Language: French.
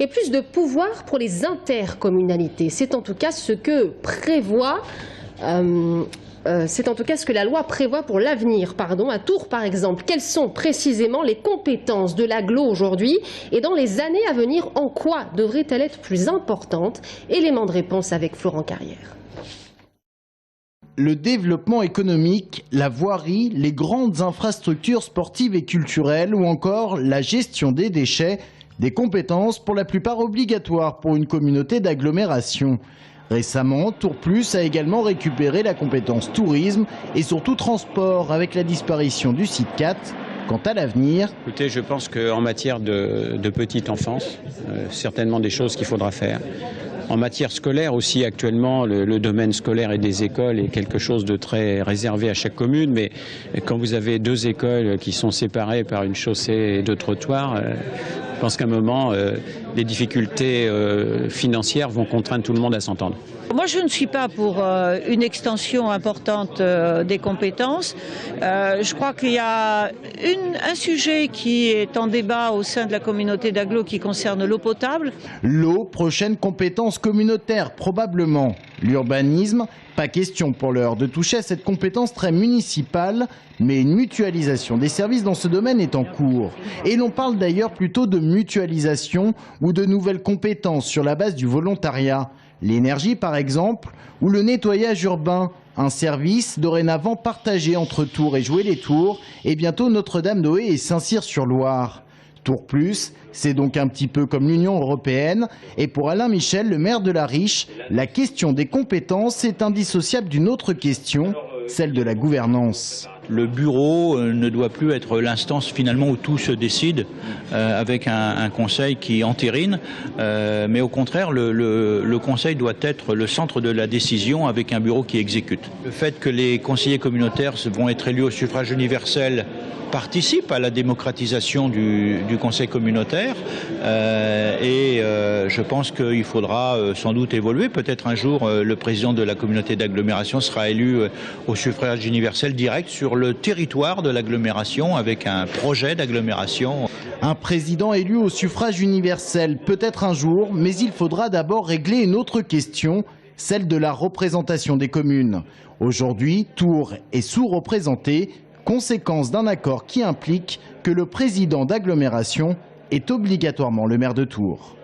et plus de pouvoir pour les intercommunalités. C'est en tout cas ce que prévoit... c'est en tout cas ce que la loi prévoit pour l'avenir. À Tours, par exemple, quelles sont précisément les compétences de l'agglo aujourd'hui et dans les années à venir, en quoi devrait-elle être plus importante? Élément de réponse avec Florent Carrière. Le développement économique, la voirie, les grandes infrastructures sportives et culturelles ou encore la gestion des déchets, des compétences pour la plupart obligatoires pour une communauté d'agglomération. Récemment, Tours Plus a également récupéré la compétence tourisme et surtout transport avec la disparition du site 4. Quant à l'avenir... Écoutez, je pense qu'en matière de petite enfance, certainement des choses qu'il faudra faire. En matière scolaire aussi, actuellement, le domaine scolaire et des écoles est quelque chose de très réservé à chaque commune. Mais quand vous avez deux écoles qui sont séparées par une chaussée et deux trottoirs, je pense qu'à un moment, les difficultés financières vont contraindre tout le monde à s'entendre. Moi, je ne suis pas pour une extension importante des compétences. Je crois qu'il y a un sujet qui est en débat au sein de la communauté d'agglo qui concerne l'eau potable. L'eau, prochaine compétence communautaire, probablement. L'urbanisme, pas question pour l'heure de toucher à cette compétence très municipale, mais une mutualisation des services dans ce domaine est en cours. Et l'on parle d'ailleurs plutôt de mutualisation ou de nouvelles compétences sur la base du volontariat. L'énergie par exemple, ou le nettoyage urbain, un service dorénavant partagé entre Tours et Joué-les-Tours, et bientôt Notre-Dame-d'Oé et Saint-Cyr-sur-Loire. Tours Plus, c'est donc un petit peu comme l'Union européenne. Et pour Alain Michel, le maire de La Riche, la question des compétences est indissociable d'une autre question, celle de la gouvernance. Le bureau ne doit plus être l'instance finalement où tout se décide avec un conseil qui entérine, mais au contraire le conseil doit être le centre de la décision avec un bureau qui exécute. Le fait que les conseillers communautaires vont être élus au suffrage universel participe à la démocratisation du conseil communautaire et je pense qu'il faudra sans doute évoluer. Peut-être un jour le président de la communauté d'agglomération sera élu au suffrage universel direct sur le territoire de l'agglomération avec un projet d'agglomération. Un président élu au suffrage universel peut-être un jour, mais il faudra d'abord régler une autre question, celle de la représentation des communes. Aujourd'hui, Tours est sous-représenté, conséquence d'un accord qui implique que le président d'agglomération est obligatoirement le maire de Tours.